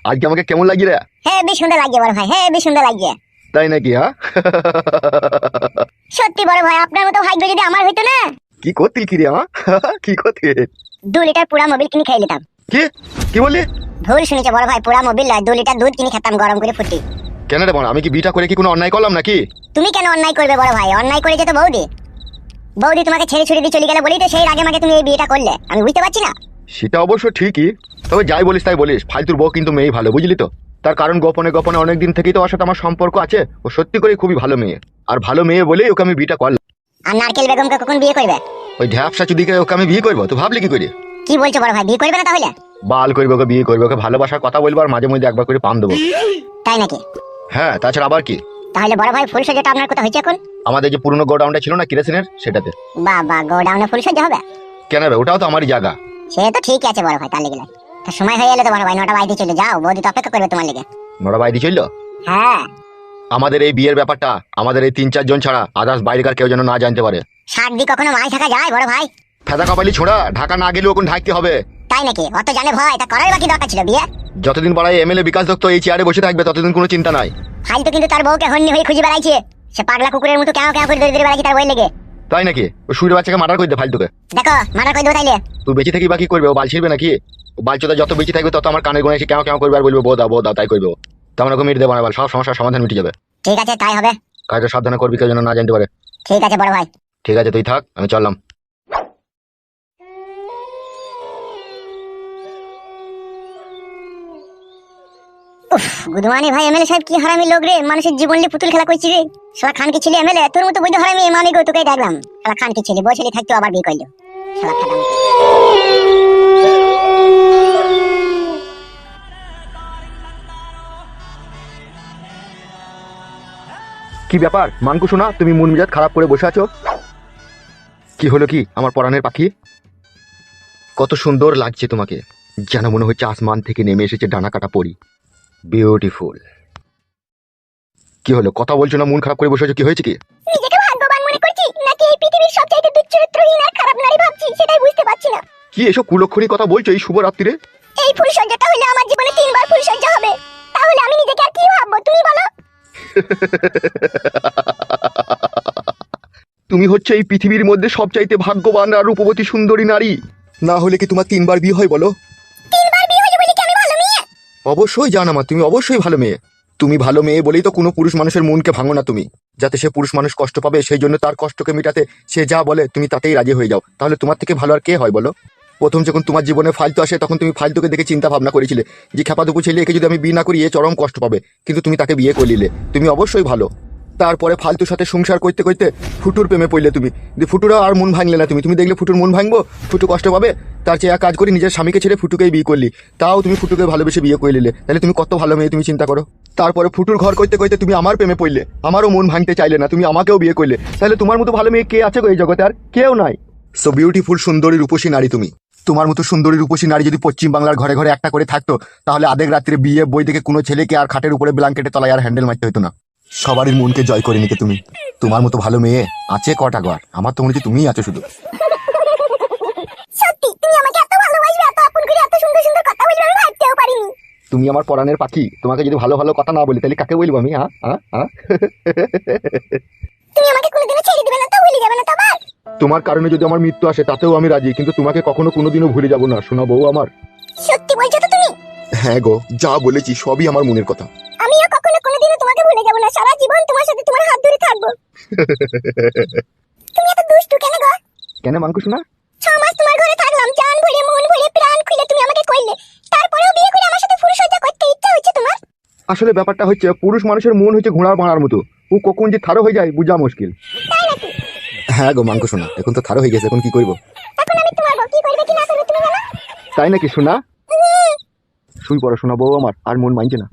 আজকে আমাকে কেমন লাগছে রে? হ্যাঁ বেশ সুন্দর লাগছে বড় ভাই, হ্যাঁ বেশ সুন্দর লাগছে। তাই নাকি? হ্যাঁ সত্যি বড় ভাই, আপনার মতো ভাগ্য যদি আমার হইতো না। কি করতিল কি রে? কি করতি? 2 লিটার পুরা মোবিল কিনে খাই নিতাম। কি কি বললি? ভুল শুনেছে বড় ভাই, পুরা মোবিল 2 লিটার দুধ কিনে খেতাম গরম করে ফুটি। কেন রে বোন, আমি কি বিটা করে কি কোনো অন্যায় করলাম নাকি? তুমি কেন অন্যায় করবে বড় ভাই? অন্যায় করেছে তো বৌদি। বৌদি তোমাকে ছেড়ে ছুড়ে দিয়ে চলে গেলে বলেই তো সেই আগে মাগে তুমি এই বিয়েটা করলে, আমি বুঝতে পারছি না। সেটা অবশ্য ঠিকই, তবে যাই বলিস তাই বলিস, ফালতুর বউ কিন্তু মেয়ে ভালো, বুঝলি তো? তার কারণ গোপনে গোপনে অনেকদিন থেকেই তো ওর সাথে আমার সম্পর্ক আছে। ও সত্যি করে খুবই ভালো মেয়ে, আর ভালো মেয়ে বলেই ওকে আমি বিটা করলাম। আর নারকেল বেগমকে কখন বিয়ে করবে? ওই ঢ্যাপসা চুদিকে ওকে আমি বিয়ে করবো, তো ভাবলি কি করে? কি বলছো বড় ভাই, বিয়ে করবে না তাহলে? বাল করবে ওকে, বিয়ে করবে ওকে, ভালোবাসার কথা বলবো আর মাঝে মধ্যে একবার করে পাম দেবো। তাই নাকি? হ্যাঁ, তাছাড়া আবার কি? তাহলে বড় ভাই ফুলসজ্জাটা আপনার কোথা হয়েছে এখন? আমাদের যে পুরনো গোডাউনটা ছিল না কিরোসিনের, সেটাতে। বাবা, গোডাউনে ফুলসজ্জা হবে? কেন রে, ওটাও তো আমারই জায়গা। সে তো ঠিক আছে বড় ভাই, তার লেগে তো সময় হয়ে গেলে তো বড় ভাই 9টা বাজতে চলে যাও, বৌদি তো অপেক্ষা করবে তোমার লেগে। নোরা বাইদি চললো। হ্যাঁ, আমাদের এই বিয়ের ব্যাপারটা আমাদের এই 3-4 জন ছাড়া আদার্স বাইরেকার কেউ যেন না জানতে পারে। শাক দিয়ে কখনো মাছ থাকা যায় বড় ভাই? ফেদা কপালি ছোড়া, ঢাকা না গেলেও কোন ঢাকতে হবে। তাই নাকি? অত জানে ভয়, তা করার বাকি দরকার ছিল বিয়ে। যতদিন পাড়ায় এমএলএ বিকাশ দত্ত এই চেয়ারে বসে থাকবে ততদিন কোনো চিন্তা নাই। ফাইল তো কিন্তু তার বউকে হন্যি হয়ে খুঁজে বেড়াইছে। সে পাগলা কুকুরের মতো কেন কেন করে দৌড়ে দৌড়ে বেড়াইছে তার বই লেগে। তাই নাকি? ও সুরের বাচ্চাকে মার্ডার করে দে ফালতুকে। দেখো মার্ডার করে দেবো তাইলে। তুই বেঁচে থাকি বাকি করবে, ও বাল ছিড়বে নাকি? ও বালচোদা যত বেঁচে থাকবে তত আমার কানের গোনা এসে কেন কেন করবে আর বলবে বউ দাও তাই করবে ও। তেমন ওকে মেরে দেবো না, সব সমস্যার সমাধান মিটে যাবে। ঠিক আছে তাই হবে। কাজটা সাবধানে করবি, কেউ যেন না জানতে পারে। ঠিক আছে বড় ভাই। ঠিক আছে, তুই থাক, আমি চললাম। উফ, গুদমানি ভাই এমএলএ সাহেব কি হারামি লোক রে, মানুষের জীবন নিয়ে পুতুল খেলা করছিস রে। শালা খান কি ছেলে এমএলএ, তোর মতো বৈধ হারামি মানে গো তোকে দেখলাম। শালা খান কি ছেলে, বউ ছেলে থাকতো আবার বিয়ে করলো। শালা খাদাম। কি ব্যাপার মানকু শোনা, তুমি মন মেজাজ খারাপ করে বসে আছো? কি হলো কি আমার পরাণের পাখি? কত সুন্দর লাগছে তোমাকে, যেন মনে হচ্ছে আসমান থেকে নেমে এসেছে ডানা কাটা পরি। বিউটিফুল। কি হলো, কথা বলছো না, মন খারাপ করে বসে আছো, কি হয়েছে কি? নিজেকে ভাগ্যবান মনে করছি নাকি এই পৃথিবীর সবচাইতে দুশ্চরিত্রহীন আর খারাপ নারী ভাবছি, সেটাই বুঝতে পারছি না। কি এসব কুলক্ষণী কথা বলছো এই শুভ রাত্রিরে? এই ফুলসজ্জাটা হলে আমার জীবনে 3বার ফুলসজ্জা হবে, তাহলে আমি নিজেকে আর কি ভাববো তুমি বলো? তুমি হচ্ছে এই পৃথিবীর মধ্যে সবচাইতে ভাগ্যবান আর রূপবতী সুন্দরী নারী। না হলে কি তোমার 3বার বিয়ে হয় বলো? 3বার বিয়ে হলো বলে কি আমি ভালো মেয়ে? অবশ্যই জানা মা, তুমি অবশ্যই ভালো মেয়ে। তুমি ভালো মেয়ে বলেই তো কোনো পুরুষ মানুষের মনকে ভাঙো না তুমি, যাতে সে পুরুষ মানুষ কষ্ট পাবে সেই জন্য তার কষ্টকে মেটাতে সে যা বলে তুমি তাতেই রাজি হয়ে যাও। তাহলে তোমার থেকে ভালো আর কে হয় বলো? প্রথম যখন তোমার জীবনে ফালতু আসে তখন তুমি ফালতুকে দেখে চিন্তা ভাবনা করেছিলে যে খেপাদুপু ছেলে, একে যদি আমি বিয়ে না করি এ চরম কষ্ট পাবে, কিন্তু তুমি তাকে বিয়ে করলিলে। তুমি অবশ্যই ভালো। তারপরে ফালতুর সাথে সংসার করতে করতে ফুটুর প্রেমে পড়লে তুমি, ফুটুরা আর মন ভাঙলে না তুমি দেখলে ফুটুর মন ভাঙবো, ফুটু কষ্ট পাবে, তার চেয়ে এক কাজ করে নিজের স্বামীকে ছেড়ে ফুটুকেই বিয়ে করলি, তাও তুমি ফুটুকে ভালোবেসে বিয়ে করে নিলে। তাহলে তুমি কত ভালো মেয়ে তুমি চিন্তা করো। তারপরে ফুটুর ঘর করতে করতে তুমি আমার প্রেমে পড়লে, আমারও মন ভাঙতে চাইলে না, তুমি আমাকেও বিয়ে করলে। তাহলে তোমার মতো ভালো মেয়ে কে আছে গো এই জগতে? আর কেউ নাই। সো বিউটিফুল, সুন্দরী রূপসী নারী তুমি। তোমার মতো সুন্দরী রূপসী নারী যদি পশ্চিম বাংলার ঘরে ঘরে একটা করে থাকতো, তাহলে আধেক রাত্রে বিয়ে বই থেকে কোনো ছেলেকে আর খাটের উপরে ব্ল্যাঙ্কেটে তলায় আর হ্যান্ডেল মারতে হতো না। সবারই মনকে জয় করে নিতে তুমি। তোমার মতো ভালো মেয়ে আছে কটা ঘর? আমার তো মনে হচ্ছে তুমিই আছো শুধু। সত্যি তুমি আমাকে এত ভালোবাসবে, এত আপন করে এত সুন্দর সুন্দর কথা বলবে, আমি ভাবতেও পারিনি। তুমি আমার পরাণের পাখি, তোমাকে যদি ভালো ভালো কথা না বলি তাহলে কাকে বলবো আমি? হ্যাঁ হ্যাঁ হ্যাঁ। তুমি আমাকে কোনোদিনও ছেড়ে দিবে না তো, ভুলে যাবে না তো আবার? তোমার কারণে যদি আমার মৃত্যু আসে তাতেও আমি রাজি, কিন্তু তোমাকে কখনো কোনোদিনও ভুলে যাবো না, শোনা বউ আমার। সত্যি বলছো তো তুমি? হ্যাঁ গো, যা বলেছি সবই আমার মনের কথা। আমিও কখনো কোনোদিনও তোমাকে ভুলে যাব না, সারা জীবন তোমার সাথে তোমার হাত ধরে থাকবো। তুমি এত দুষ্টু কেন গো? কেন মানকু শোনা? 6 মাস তোমার ঘরে থাকলাম, জান ভরে মন ভরে প্রাণ খুলে তুমি আমাকে কইলে, তারপরেও বিয়ে করে আমার সাথে ফুলসজ্জা করতে ইচ্ছা হচ্ছে তোমার? আসলে ব্যাপারটা হচ্ছে পুরুষ মানুষের মন হচ্ছে ঘোড়ার বাড়ার মতো, ও কখন যে থারো হয়ে যায় বোঝা মুশকিল। তাই নাকি? হ্যাঁ গো মানকু শোনা, এখন তো থারো হয়ে গেছে, এখন কি করবো? এখন আমি তোমার বউ, কি করবে কি না করবে তুমি জানো? তাই নাকি শোনা? শুই পড়ো শোনা বউ আমার, আর মন মানছে না।